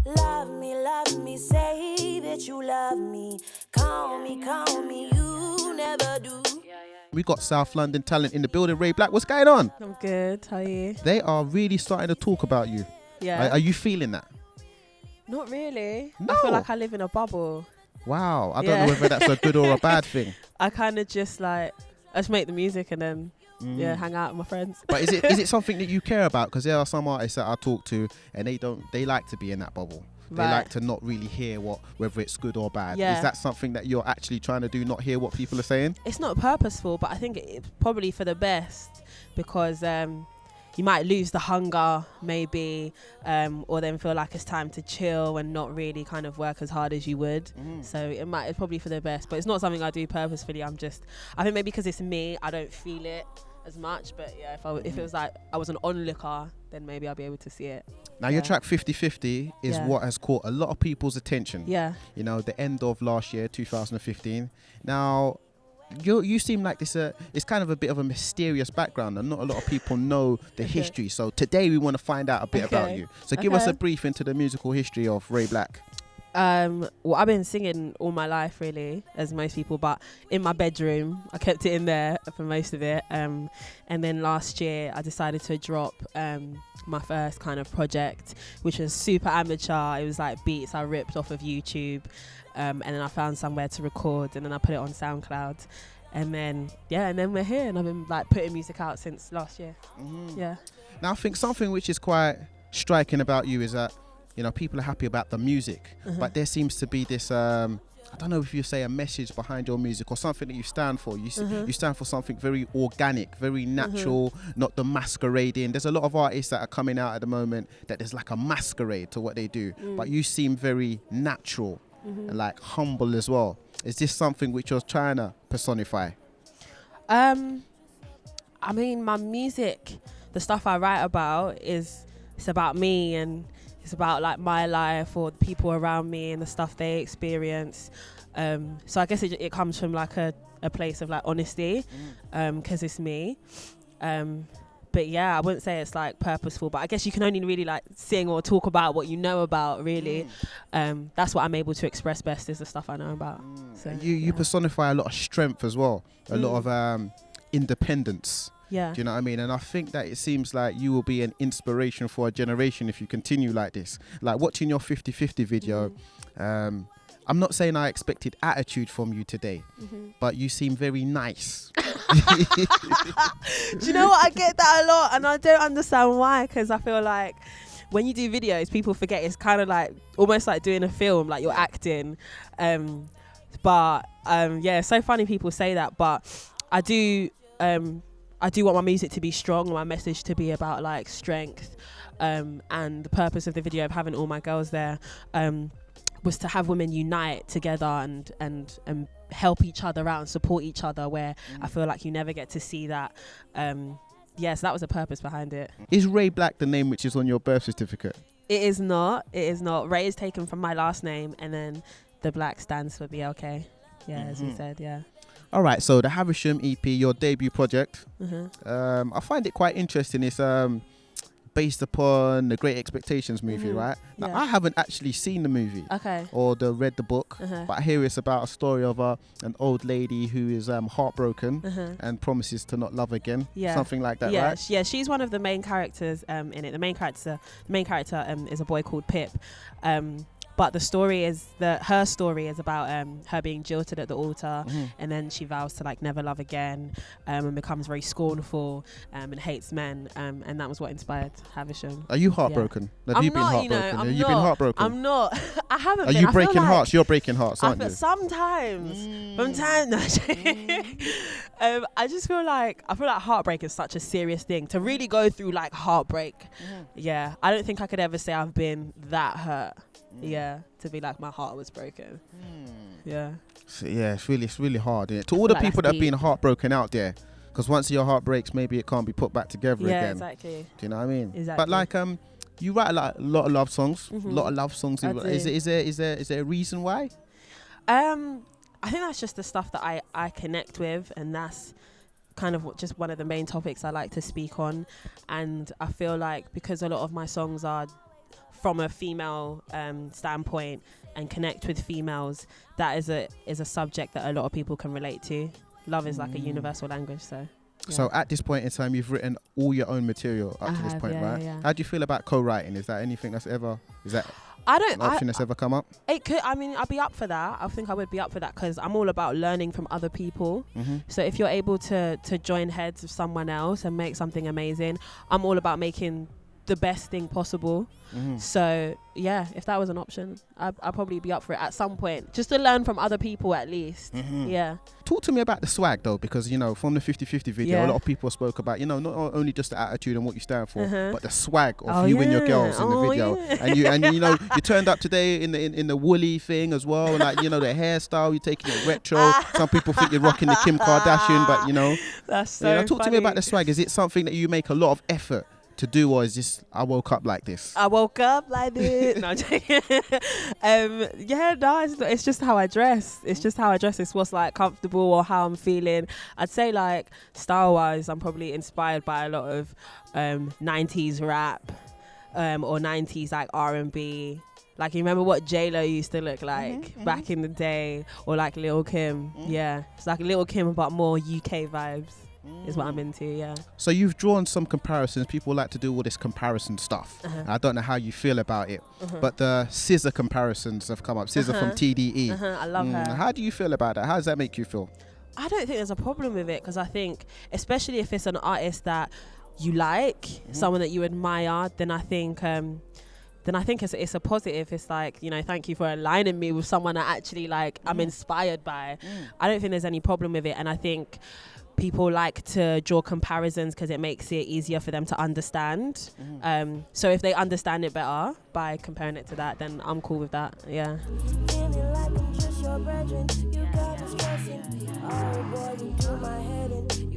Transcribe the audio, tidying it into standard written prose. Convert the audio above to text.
Love me, say that you love me. Call me, you never do. We got South London talent in the building. Ray Black, what's going on? I'm good. How are you? They are really starting to talk about you. Yeah. Are you feeling that? Not really. No. I feel like I live in a bubble. Wow. I don't know whether that's a good or a bad thing. I kind of just I just make the music and then hang out with my friends. But is it something that you care about? Because there are some artists that I talk to and they like to be in that bubble. They like to not really hear whether it's good or bad. Yeah. Is that something that you're actually trying to do, not hear what people are saying? It's not purposeful, but I think it's probably for the best because you might lose the hunger maybe or then feel like it's time to chill and not really kind of work as hard as you would. So it's probably for the best, but it's not something I do purposefully. I think maybe because it's me, I don't feel it as much, but yeah, if it was like I was an onlooker, then maybe I'll be able to see it. Now your track 50/50 is what has caught a lot of people's attention. Yeah. You know, the end of last year, 2015. Now, you seem like it's kind of a bit of a mysterious background and not a lot of people know the history. So today we want to find out a bit about you. So give us a brief into the musical history of Ray Black. Well, I've been singing all my life really, as most people, but in my bedroom I kept it in there for most of it, and then last year I decided to drop my first kind of project, which was super amateur. It was like beats I ripped off of YouTube, and then I found somewhere to record, and then I put it on SoundCloud, and then we're here, and I've been like putting music out since last year. Now I think something which is quite striking about you is that, you know, people are happy about the music, but there seems to be this, I don't know if you say a message behind your music or something that you stand for. You stand for something very organic, very natural, not the masquerading. There's a lot of artists that are coming out at the moment that there's like a masquerade to what they do, but you seem very natural and like humble as well. Is this something which you're trying to personify? I mean, my music, the stuff I write about it's about me, and it's about like my life or the people around me and the stuff they experience. So I guess it comes from like a place of like honesty, because it's me. But yeah, I wouldn't say it's like purposeful, but I guess you can only really like sing or talk about what you know about really. That's what I'm able to express best, is the stuff I know about. So you personify a lot of strength as well, a lot of independence. Yeah. Do you know what I mean? And I think that it seems like you will be an inspiration for a generation if you continue like this. Like watching your 50/50 video, I'm not saying I expected attitude from you today, but you seem very nice. Do you know what? I get that a lot, and I don't understand why, because I feel like when you do videos, people forget it's kind of like almost like doing a film, like you're acting. But it's so funny people say that, but I do want my music to be strong, and my message to be about like strength, and the purpose of the video of having all my girls there was to have women unite together and help each other out and support each other, where I feel like you never get to see that. So that was the purpose behind it. Is Ray Black the name which is on your birth certificate? It is not. Ray is taken from my last name, and then the Black stands for BLK. As you said, All right, so the Haversham E.P, your debut project, I find it quite interesting. It's based upon the Great Expectations movie, right? Now, I haven't actually seen the movie or read the book, but I hear it's about a story of an old lady who is heartbroken and promises to not love again, something like that, right? Yeah, she's one of the main characters in it. The main character is a boy called Pip. But her story is about her being jilted at the altar, and then she vows to like never love again, and becomes very scornful and hates men, and that was what inspired Haversham. Are you heartbroken? Have you been heartbroken? Have you been heartbroken? I'm not. I haven't. Are you breaking hearts? You're breaking hearts, aren't you? Sometimes. I just feel like heartbreak is such a serious thing to really go through, like heartbreak. Yeah, I don't think I could ever say I've been that hurt. To be like my heart was broken. So, it's really hard, isn't it? To all the people that have been heartbroken out there, because once your heart breaks, maybe it can't be put back together again. Yeah, exactly. Do you know what I mean? Exactly. But like you write a lot of love songs. Is there a reason why? I think that's just the stuff that I connect with, and that's kind of just one of the main topics I like to speak on. And I feel like because a lot of my songs are from a female standpoint and connect with females, that is a subject that a lot of people can relate to. Love is like a universal language, so. Yeah. So at this point in time, you've written all your own material up to this point, right? Yeah. How do you feel about co-writing? Is that anything that's ever, is that I don't, an option that's ever come up? It could, I mean, I'd be up for that. I think I would be up for that because I'm all about learning from other people. So if you're able to join heads with someone else and make something amazing, I'm all about making the best thing possible. So yeah, if that was an option, I'd probably be up for it at some point, just to learn from other people at least. Yeah. Talk to me about the swag though, because you know, from the 50/50 video, a lot of people spoke about, you know, not only just the attitude and what you stand for, but the swag of you and your girls in the video. And you know, you turned up today in the woolly thing as well, and like, you know, the hairstyle, you're taking it retro. Some people think you're rocking the Kim Kardashian, but you know, that's so talk to me about the swag. Is it something that you make a lot of effort to do, or is this I woke up like this? I woke up like this. No, I'm joking. Yeah, no, it's just how I dress. It's just how I dress. It's what's like comfortable or how I'm feeling. I'd say like style wise, I'm probably inspired by a lot of 90s rap or 90s like R&B. Like, you remember what J-Lo used to look like back in the day, or like Lil' Kim. Yeah, it's like Lil' Kim but more UK vibes. Is what I'm into, yeah. So you've drawn some comparisons. People like to do all this comparison stuff. I don't know how you feel about it, but the SZA comparisons have come up. SZA from TDE. I love her. How do you feel about that? How does that make you feel? I don't think there's a problem with it, because I think, especially if it's an artist that you like, someone that you admire, then I think it's a positive. It's like, you know, thank you for aligning me with someone that actually like I'm inspired by. I don't think there's any problem with it, and I think people like to draw comparisons because it makes it easier for them to understand. So if they understand it better by comparing it to that, then I'm cool with that. Yeah. Feeling like I'm just your brethren. You got me stressing. Oh boy, you do my head in.